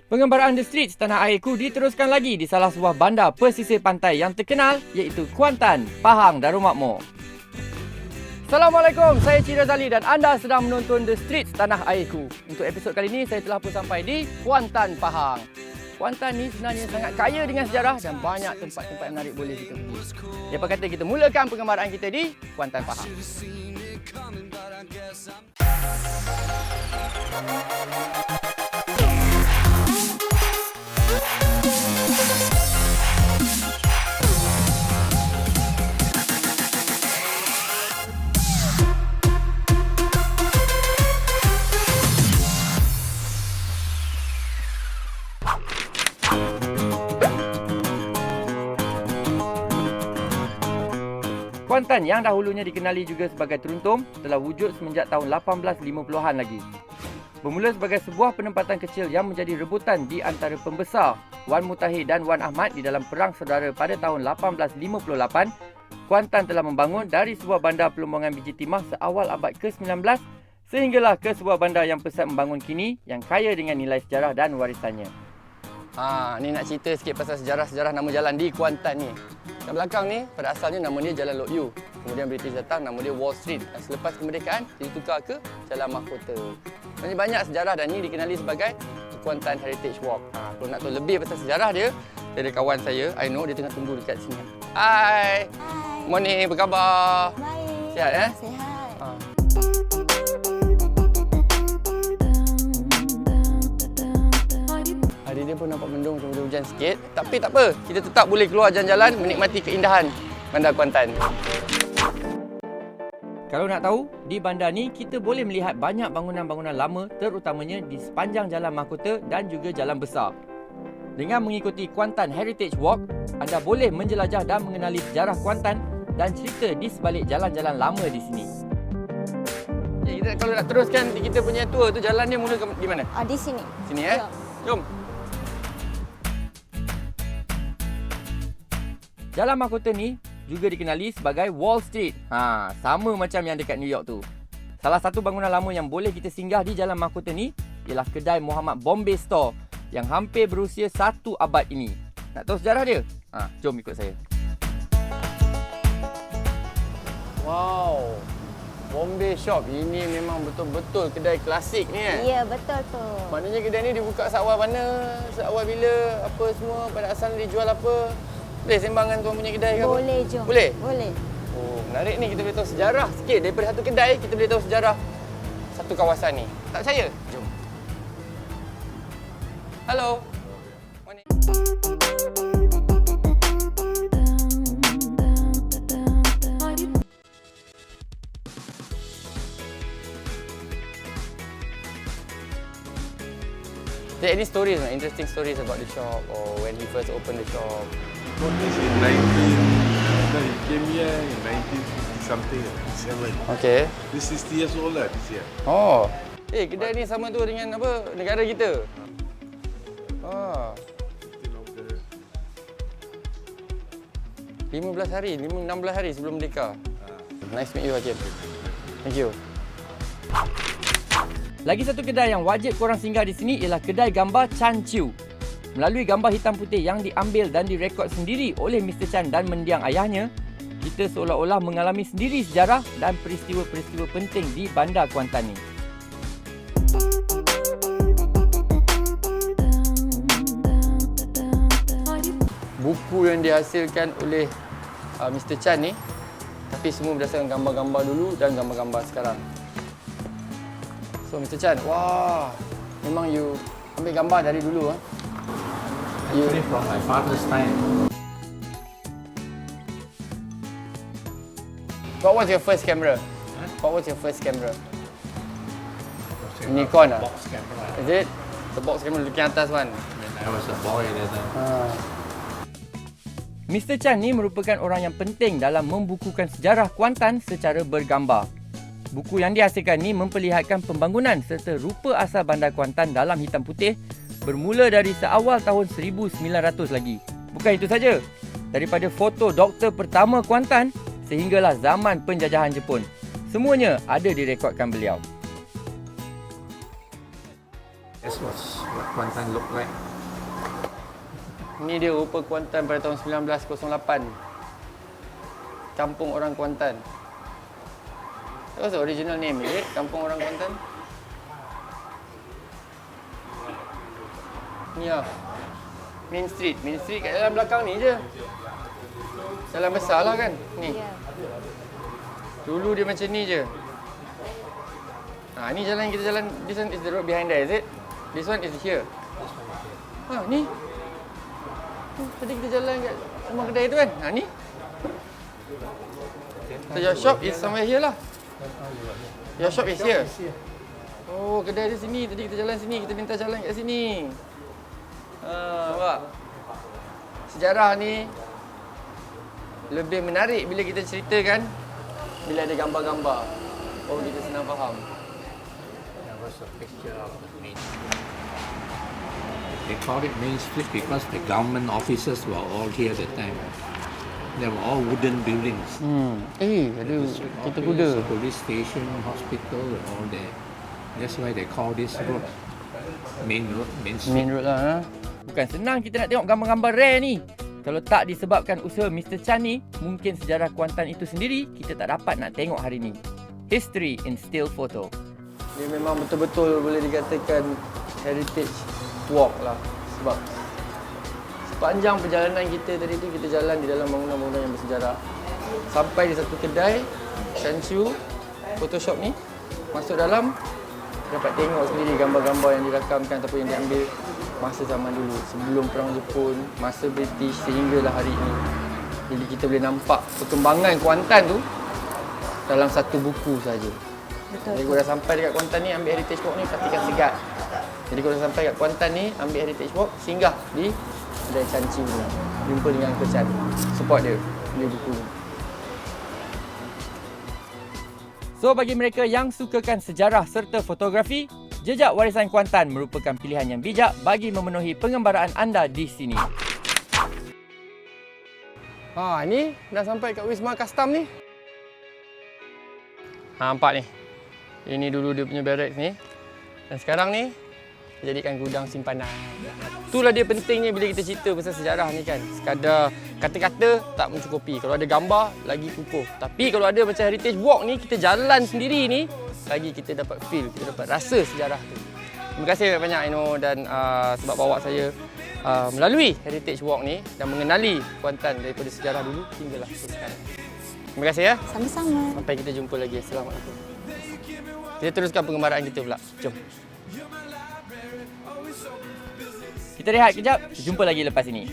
Pengembaraan The Streets Tanah Airku diteruskan lagi di salah sebuah bandar pesisir pantai yang terkenal iaitu Kuantan, Pahang, Darul Makmur. Assalamualaikum, saya Cik Razali dan anda sedang menonton The Streets Tanah Airku. Untuk episod kali ini saya telah pun sampai di Kuantan, Pahang. Kuantan ni sebenarnya sangat kaya dengan sejarah dan banyak tempat-tempat menarik boleh kita pergi. Apa kata kita mulakan pengembaraan kita di Kuantan, Pahang. Kuantan yang dahulunya dikenali juga sebagai Teruntum telah wujud semenjak tahun 1850-an lagi. Bermula sebagai sebuah penempatan kecil yang menjadi rebutan di antara pembesar Wan Mutahir dan Wan Ahmad di dalam Perang Saudara pada tahun 1858, Kuantan telah membangun dari sebuah bandar pelumbungan biji timah seawal abad ke-19 sehinggalah ke sebuah bandar yang pesat membangun kini yang kaya dengan nilai sejarah dan warisannya. Ni nak cerita sikit pasal sejarah-sejarah nama jalan di Kuantan ni. Kat belakang ni, pada asalnya nama dia Jalan Lok Yu. Kemudian British datang, nama dia Wall Street. Dan selepas kemerdekaan, ditukar ke Jalan Mahkota. Banyak sejarah dan ni dikenali sebagai Kuantan Heritage Walk. Kalau nak tahu lebih pasal sejarah dia, ada kawan saya, I know, dia tengah tunggu dekat sini. Hai! Morning, apa khabar? Baik. Sihat, eh? Sihat. Hari ni pun nampak mendung macam hujan sikit. Tapi tak apa, kita tetap boleh keluar jalan-jalan menikmati keindahan Bandar Kuantan. Kalau nak tahu, di bandar ni kita boleh melihat banyak bangunan-bangunan lama terutamanya di sepanjang Jalan Mahkota dan juga Jalan Besar. Dengan mengikuti Kuantan Heritage Walk, anda boleh menjelajah dan mengenali sejarah Kuantan dan cerita di sebalik jalan-jalan lama di sini. Kalau nak teruskan kita punya tour tu, jalan dia mula di mana? Di sini. Sini eh? Ya. Jom. Jalan Mahkota ni juga dikenali sebagai Wall Street. Sama macam yang dekat New York tu. Salah satu bangunan lama yang boleh kita singgah di Jalan Mahkota ni ialah kedai Muhammad Bombay Store yang hampir berusia 1 abad ini. Nak tahu sejarah dia? Jom ikut saya. Wow. Bombay Shop. Ini memang betul-betul kedai klasik ni eh. Ya, betul tu. Maknanya kedai ni dibuka seawal mana? Seawal bila? Apa semua? Pada asalnya dijual apa? Boleh sembangkan tuan punya kedai ke apa? Boleh, jom. Boleh? Boleh. Oh, menarik ni, kita boleh tahu sejarah sikit. Daripada satu kedai, kita boleh tahu sejarah satu kawasan ni. Tak percaya? Jom. Halo. Morning. Is there any stories, interesting stories about the shop or when he first opened the shop? Bought this in 19... he came here in 1950 something, 57. Okay. This 60 years old lah this year. Oh. Kedai ni sama tu dengan apa? Negara kita. Oh. 15 hari, 16 hari sebelum merdeka. Nice meet you, Hakim. Thank you. Lagi satu kedai yang wajib korang singgah di sini ialah kedai gambar Chan Chiu. Melalui gambar hitam putih yang diambil dan direkod sendiri oleh Mr. Chan dan mendiang ayahnya, kita seolah-olah mengalami sendiri sejarah dan peristiwa-peristiwa penting di Bandar Kuantan ni. Buku yang dihasilkan oleh Mr. Chan ni, tapi semua berdasarkan gambar-gambar dulu dan gambar-gambar sekarang. So Mr. Chan, wah, memang you ambil gambar dari dulu Actually from my father's time. What was your first camera? What was your first camera? Nikon ah? Box camera. Is it? The box camera looking atas one. When I was a boy that time. Mr. Chan ni merupakan orang yang penting dalam membukukan sejarah Kuantan secara bergambar. Buku yang dihasilkan ni memperlihatkan pembangunan serta rupa asal Bandar Kuantan dalam hitam putih bermula dari seawal tahun 1900 lagi. Bukan itu saja, daripada foto doktor pertama Kuantan sehinggalah zaman penjajahan Jepun. Semuanya ada direkodkan beliau. As what Kuantan look like. Ini dia rupa Kuantan pada tahun 1908. Kampung orang Kuantan. That was the original name, is it? Kampung orang Kuantan. Ni lah. Main Street. Main Street kat dalam belakang ni je. Jalan besar lah kan? Ni. Ya. Dulu dia macam ni je. Ni jalan kita jalan. This one is the road behind there, is it? This one is here. Ni. Tadi kita jalan kat rumah kedai tu kan? Ni. So your shop is somewhere here lah. Your shop is here. Oh, kedai dia sini. Tadi kita jalan sini. Kita minta jalan kat sini. Nampak? Sejarah ni lebih menarik bila kita ceritakan bila ada gambar-gambar. Oh, kita senang faham. That was a picture of the main street. They called it Main Street because the government offices were all here at the time. They were all wooden buildings. Ada kita kuda. The police station, hospital, all there. That's why they call this road Main Road, Main Street. Main road lah. Bukan senang kita nak tengok gambar-gambar rare ni. Kalau tak disebabkan usaha Mr. Chan ni, mungkin sejarah Kuantan itu sendiri kita tak dapat nak tengok hari ni. History in still photo. Dia memang betul-betul boleh dikatakan heritage walk lah. Sebab sepanjang perjalanan kita tadi tu, kita jalan di dalam bangunan-bangunan yang bersejarah. Sampai di satu kedai, Shanshu Photoshop ni, masuk dalam, dapat tengok sendiri gambar-gambar yang dirakamkan ataupun yang diambil masa zaman dulu, sebelum Perang Jepun, masa British sehinggalah hari ini. Jadi kita boleh nampak perkembangan Kuantan tu dalam satu buku saja. Betul. Jadi kalau dah sampai dekat Kuantan ni, ambil Heritage Walk ni, pastikan segat. Jadi kalau dah sampai dekat Kuantan ni, ambil Heritage Walk, singgah di kedai Chan Chi ni. Jumpa dengan Uncle Chan. Support dia, beli buku ni. So bagi mereka yang sukakan sejarah serta fotografi, Jejak Warisan Kuantan merupakan pilihan yang bijak bagi memenuhi pengembaraan anda di sini. Ni dah sampai kat Wisma Custom ni. Nampak ni. Ini dulu dia punya barracks ni. Dan sekarang ni dijadikan gudang simpanan. Itulah dia pentingnya bila kita cerita pasal sejarah ni kan. Sekadar kata-kata tak mencukupi. Kalau ada gambar, lagi kukuh. Tapi kalau ada macam Heritage Walk ni, kita jalan sendiri ni, lagi kita dapat feel, kita dapat rasa sejarah tu. Terima kasih banyak Aino dan sebab bawa saya melalui Heritage Walk ni dan mengenali Kuantan daripada sejarah dulu hinggalah sekarang. Terima kasih ya. Sama-sama. Sampai kita jumpa lagi. Assalamualaikum. Kita teruskan pengembaraan kita pula. Jom. Kita rehat kejap. Jumpa lagi lepas ini.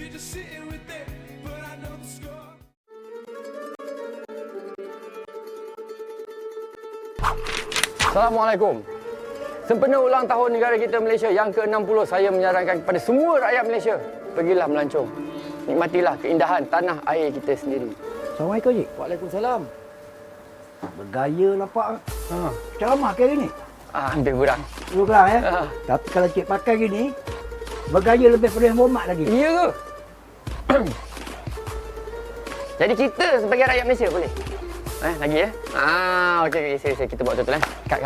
Assalamualaikum. Sempena ulang tahun negara kita Malaysia yang ke-60, saya menyarankan kepada semua rakyat Malaysia, pergilah melancong. Nikmatilah keindahan tanah air kita sendiri. Assalamualaikum, Cik. Waalaikumsalam. Bergaya nampak. Ceramah ke hari ni? Ambil kurang. Dulu kelang ya? Ah. Tapi kalau Cik pakai gini, bergaya lebih pada hormat lagi. Ya ke? Jadi kita sebagai rakyat Malaysia boleh? Lagi ya? Okey. Saya kita buat betul-betul. Kat.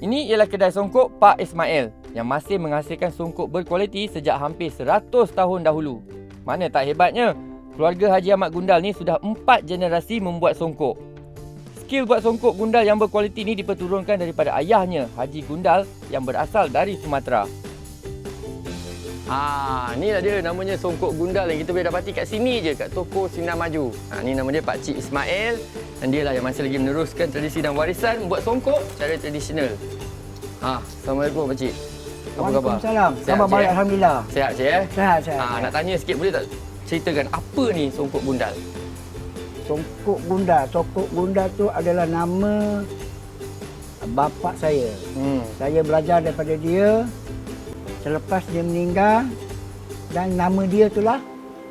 Ini ialah kedai songkok Pak Ismail yang masih menghasilkan songkok berkualiti sejak hampir 100 tahun dahulu. Mana tak hebatnya? Keluarga Haji Ahmad Gundal ni sudah 4 generasi membuat songkok. Skill buat songkok Gundal yang berkualiti ni diperturunkan daripada ayahnya, Haji Gundal, yang berasal dari Sumatera. Inilah dia namanya songkok Gundal yang kita boleh dapati kat sini je, kat toko Sinar Maju. Ni nama dia Pak Cik Ismail dan dia lah yang masih lagi meneruskan tradisi dan warisan membuat songkok secara tradisional. Assalamualaikum Pak Cik. Apa khabar? Waalaikumsalam. Sihat, Khabar baik, Cik? Alhamdulillah. Sihat Cik eh? Sihat. Nak tanya sikit boleh tak ceritakan apa ni songkok Gundal? Songkok Gundal. Songkok Gundal tu adalah nama bapa saya. Saya belajar daripada dia. Selepas dia meninggal dan nama dia itulah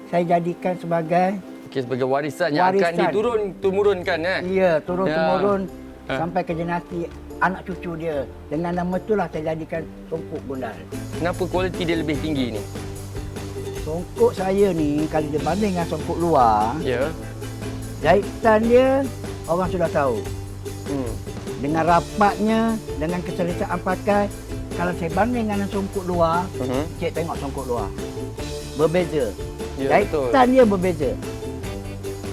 saya jadikan sebagai Sebagai warisan yang akan diturun-temurunkan Ya, turun-temurun sampai ke generasi anak cucu dia. Dengan nama itulah saya jadikan songkok Gundal. Kenapa kualiti dia lebih tinggi ni? Songkok saya ni kalau dibanding dengan songkok luar, Ya. jahitan dia orang sudah tahu. Dengan rapatnya, dengan keselesaan pakai. Kalau saya banding dengan songkok luar, cik tengok songkok luar. Berbeza. Ya, betul. Jahitan dia berbeza.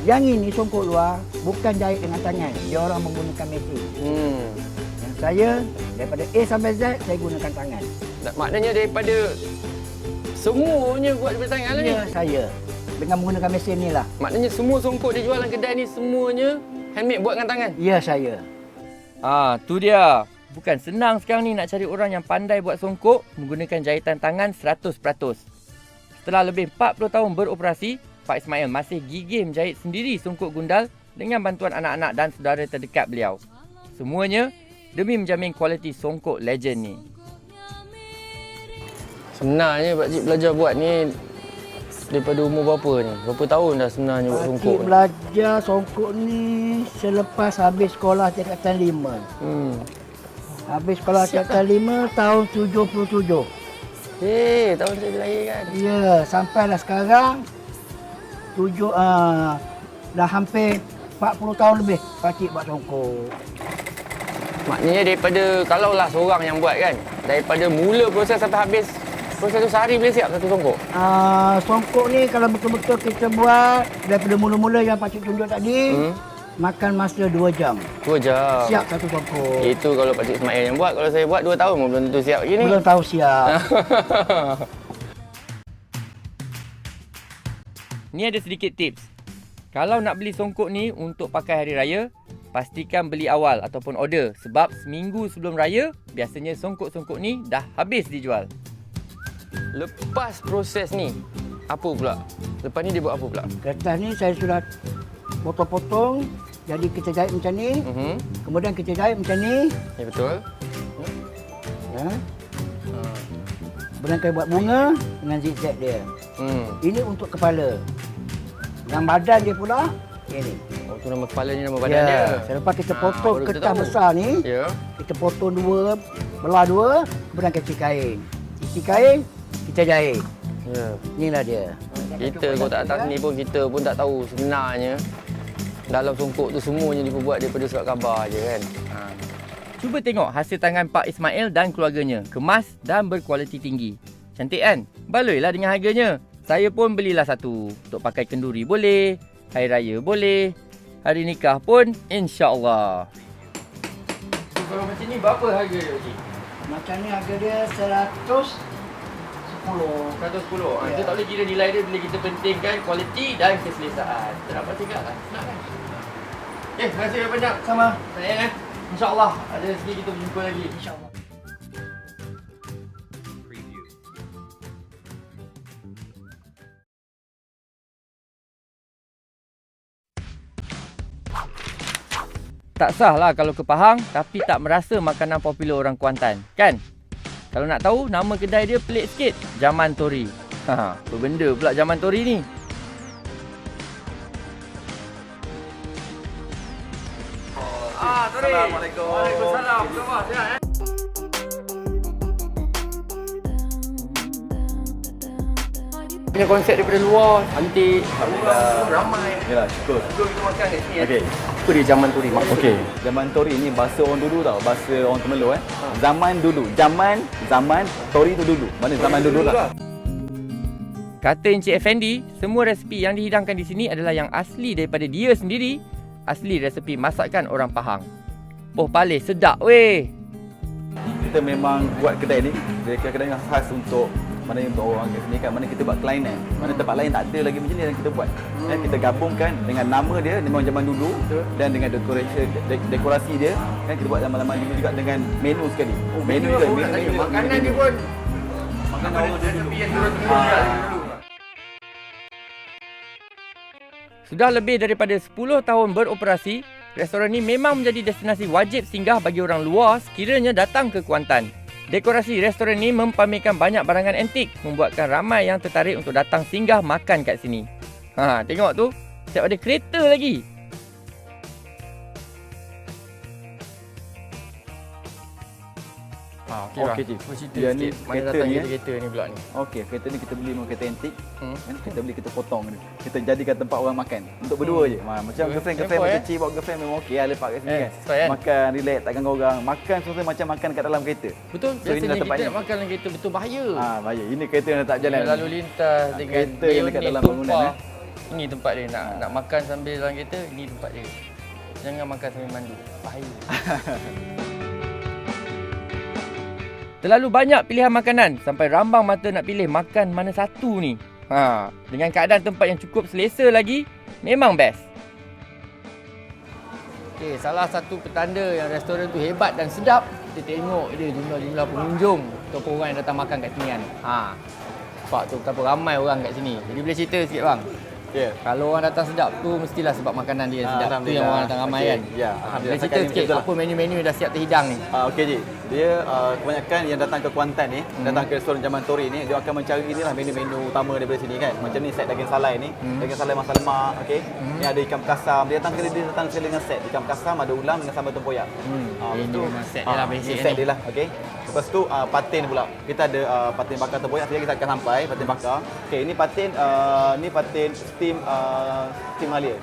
Yang ini songkok luar bukan jahit dengan tangan. Dia orang menggunakan mesin. Yang saya daripada A sampai Z saya gunakan tangan. Maknanya daripada semuanya buat daripada tangan lah ni. Ya, saya dengan menggunakan mesin ni lah. Maknanya semua songkok dia jual dalam kedai ni semuanya handmade buat dengan tangan. Ya, saya. Tu dia. Bukan senang sekarang ni nak cari orang yang pandai buat songkok menggunakan jahitan tangan 100%. Setelah lebih 40 tahun beroperasi, Pak Ismail masih gigih menjahit sendiri songkok gundal dengan bantuan anak-anak dan saudara terdekat beliau. Semuanya demi menjamin kualiti songkok legend ni. Sebenarnya Pakcik belajar buat ni daripada umur berapa ni? Berapa tahun dah sebenarnya buat songkok Pakcik ni? belajar songkok ni selepas habis sekolah tingkatan 5. Habis sekolah tingkatan 5 tahun 77. Tahun saya lahir kan? Ya, sampailah sekarang dah hampir 40 tahun lebih Pakcik buat songkok. Maknanya daripada, kalaulah seorang yang buat kan, daripada mula proses sampai habis, proses tu sehari boleh siap satu songkok? Songkok ni kalau betul-betul kita buat daripada mula-mula yang Pakcik tunjuk tadi, makan masa 2 jam. 2 jam. Siap satu songkok. Itu kalau Pakcik Ismail yang buat. Kalau saya buat 2 tahun pun belum tentu siap lagi ni. Belum tahu siap. Ni ada sedikit tips. Kalau nak beli songkok ni untuk pakai hari raya, pastikan beli awal ataupun order. Sebab seminggu sebelum raya, biasanya songkok-songkok ni dah habis dijual. Lepas proses ni, apa pula? Lepas ni dia buat apa pula? Kertas ni saya sudah potong-potong. Jadi kita jahit macam ni. Kemudian kita jahit macam ni. Ya, betul. Kemudian kita buat bunga dengan zigzag dia. Ini untuk kepala. Yang badan dia pula, ini. Oh, tu nama kepala ni, nama badan dia. Selepas kita potong baru kita kertas tahu. besar ni, kita potong 2, belah 2, kemudian kita kain. Isi kain, kita jahit. Inilah dia. Kita kalau tak atas ni pun, kita pun tak tahu sebenarnya dalam songkok tu semuanya dibuat daripada surat khabar je kan. Cuba tengok hasil tangan Pak Ismail dan keluarganya. Kemas dan berkualiti tinggi. Cantik kan? Baloilah dengan harganya. Saya pun belilah satu. Untuk pakai kenduri boleh, hari raya boleh, hari nikah pun insya-Allah. Kalau macam ni berapa harga dia, Cik? Macam ni harga dia 110. 110. Ya. Kita tak boleh kira nilai dia bila kita pentingkan kualiti dan keselesaan. Kita dapat cakap lah. Senang kan? Terima kasih banyak. Sama. Sayang kan? InsyaAllah ada rezeki kita berjumpa lagi. InsyaAllah. Tak sahlah kalau ke Pahang tapi tak merasa makanan popular orang Kuantan, kan? Kalau nak tahu, nama kedai dia pelik sikit. Jaman Tori. Apa benda pula Jaman Tori ni? Tori. Assalamualaikum. Waalaikumsalam. Apa sihat eh? Punya konsep daripada luar, cantik, ramai. Yalah, syukur. Jom kita makan kat sini. Okey. Apa dia Jaman Tori maksud? Okey, zaman Tori ni bahasa orang dulu tau, bahasa orang Temerloh Zaman dulu. Zaman Tori tu dulu. Mana zaman dulu lah. Kata Encik Effendi, semua resipi yang dihidangkan di sini adalah yang asli daripada dia sendiri. Asli resepi masakan orang Pahang. Oh, paling sedap weh. Kita memang buat kedai ni, kedai yang khas untuk mana untuk orang kat sini kan, mana kita buat kelainan. Mana tempat lain tak ada lagi macam ni yang kita buat. Dan kita gabungkan dengan nama dia memang zaman dulu dan dengan dekorasi dia kan kita buat zaman-zaman dulu juga dengan menu sekali. Menu juga Makanan dia pun makanan orang dulu. yang turun-turun dulu. Sudah lebih daripada 10 tahun beroperasi, restoran ini memang menjadi destinasi wajib singgah bagi orang luar sekiranya datang ke Kuantan. Dekorasi restoran ini mempamerkan banyak barangan antik, membuatkan ramai yang tertarik untuk datang singgah makan kat sini. Tengok tu, siap ada kereta lagi. Okey bang. Okey, Cik. Aku cerita Dia sikit ni mana kereta datang ni, kereta ni pula ni. Okey, kereta ni kita beli memang kereta antik. Hmm. Kan? Kita beli, kita potong dia. Kita jadikan tempat orang makan. Untuk berdua je. Macam girlfriend Singapore, macam Cik bawa girlfriend memang okey lah lepak kat sini kan. sesuai kan? Makan, relax, tak ganggu orang. Makan sesuai macam makan kat dalam kereta. Betul, So, inilah biasanya tempat kita ni. nak makan dalam kereta betul bahaya. Bahaya. Ini kereta yang tak jalan. Lalu lintas dengan kereta yang dekat dalam bangunan, Ini tempat dia nak makan sambil dalam kereta, ini tempat dia. Jangan makan sambil mandu. Bahaya. Terlalu banyak pilihan makanan sampai rambang mata nak pilih makan mana satu ni. Dengan keadaan tempat yang cukup selesa lagi, memang best. Okey, salah satu petanda yang restoran tu hebat dan sedap, kita tengok dia jumlah pengunjung ataupun orang yang datang makan kat sini kan. Nampak tu betapa ramai orang kat sini. Jadi boleh cerita sikit bang. Ya. Kalau orang datang sedap tu mestilah sebab makanan dia yang sedap. Tu yang orang datang ramai kan. Ya, Boleh cerita sikit apa menu-menu yang dah siap terhidang ni. Okey Cik. Dia kebanyakan yang datang ke Kuantan ni, datang ke restoran Jaman Tori ni, dia akan mencari inilah menu-menu utama daripada sini kan. Macam ni set daging salai ni, daging salai masak lemak, okey. Ni ada ikan kasam. Dia datang sekali dengan set ikan kasam, ada ulam dengan sambal tempoyak. Ini memang set dia lah basic set ni. dia lah, okey. Lepas tu patin pula. Kita ada patin bakar tempoyak, sekejap kita akan sampai patin bakar. Okey, ini patin steam Malaysia.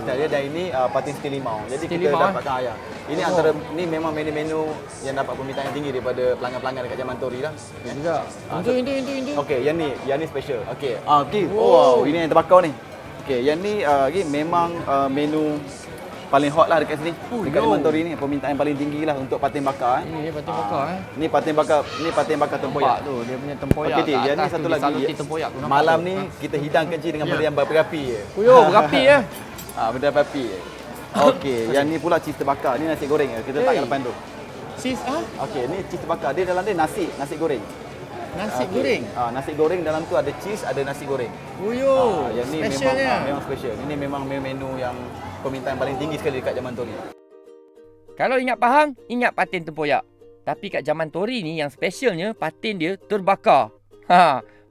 Dia dan ini patin steam limau. Jadi Steam kita limau, dapatkan ayam. Ini antara ni memang menu-menu yang dapat permintaan yang tinggi daripada pelanggan-pelanggan dekat Jaman Tori lah. Ya juga. Itu. Okey, yang ni special. Okey. Okey. Wow, ini yang terbakar ni. Okey, yang ni memang menu paling hot lah dekat sini. Dekat Jaman Tori ni permintaan paling tinggi lah untuk patin bakar. Ini dia patin bakar Ni patin bakar tempoyak. Nampak tu dia punya tempoyak. Okey, yang ni satu lagi. Tempoyak tu nampak Malam tu. ni kita hidangkan je dengan meriam berapi je. Berapi ya. Berapi je. Okey, yang ni pula cheese terbakar. Ni nasi goreng kita letak kat depan tu. Cheese Okey, ni cheese terbakar. Dia dalam dia nasi goreng. Nasi Okey. goreng. Nasi goreng dalam tu ada cheese, ada nasi goreng. Yang ni specialnya. memang special. Ini memang menu yang permintaan paling tinggi sekali dekat Jaman Tori. Kalau ingat Pahang, ingat patin tempoyak. Tapi kat Jaman Tori ni yang specialnya patin dia terbakar.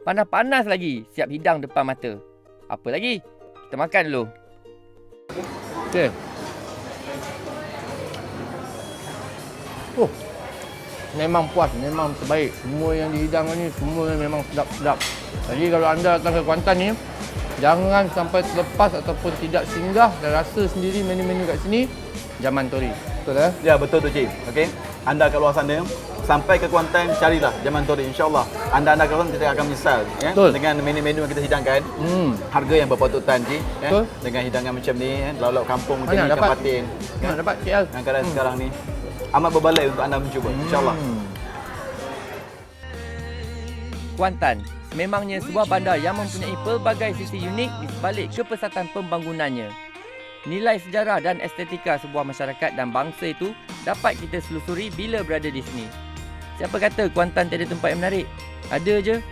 Panas-panas lagi, siap hidang depan mata. Apa lagi? Kita makan dulu. Okey. Memang puas, memang terbaik. Semua yang dihidang ni semua memang sedap-sedap. Jadi kalau anda datang ke Kuantan ni, jangan sampai terlepas ataupun tidak singgah dan rasa sendiri menu-menu kat sini. Jaman Tori. Betul eh? Ya, betul tu Cik. Okey. Anda kat luar sana sampai ke Kuantan carilah Jaman Tori, insya-Allah. Anda kat luar kita akan menyesal ya dengan menu-menu yang kita hidangkan. Harga yang berpatutan Cik ya. Dengan hidangan macam ni lauk-lauk kampung macam ni, ikan patin. Mana dapat KL? Yang keadaan sekarang ni amat berbaloi untuk anda mencuba, insya-Allah. Kuantan memangnya sebuah bandar yang mempunyai pelbagai sisi unik di sebalik kepesatan pembangunannya. Nilai sejarah dan estetika sebuah masyarakat dan bangsa itu dapat kita selusuri bila berada di sini. Siapa kata Kuantan tiada tempat yang menarik? Ada je.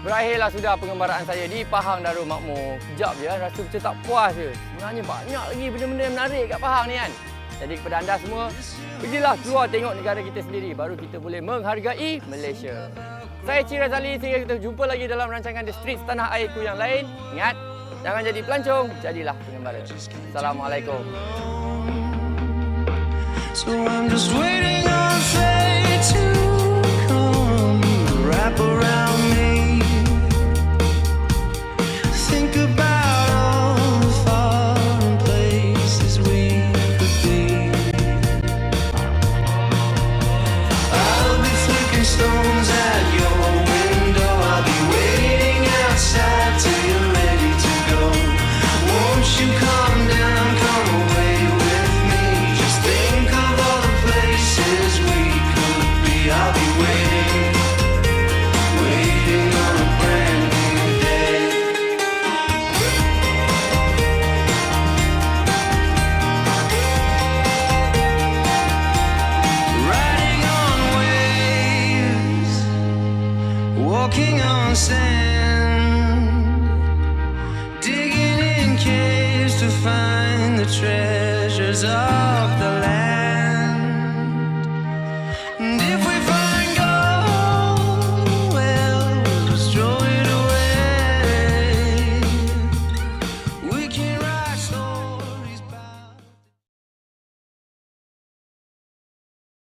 Berakhirlah sudah pengembaraan saya di Pahang Darul Makmur. Kejap je, rasa macam tak puas je. Sebenarnya banyak lagi benda-benda yang menarik kat Pahang ni kan. Jadi kepada anda semua, pergilah keluar tengok negara kita sendiri. Baru kita boleh menghargai Malaysia. Saya Cik Razali, sehingga kita jumpa lagi dalam rancangan The Streets Tanah Airku yang lain. Ingat, jangan jadi pelancong, jadilah pengembara. Assalamualaikum. So I'm just waiting on fate to come, wrap around me. Think about all the foreign places we could be. I'll be flicking stones at your window. I'll be waiting outside till you're ready to go. Won't you come down, come away with me? Just think of all the places we could be. I'll be waiting, waiting on a brand new day. Riding on waves, walking on sand, digging in caves to find the treasures of the land.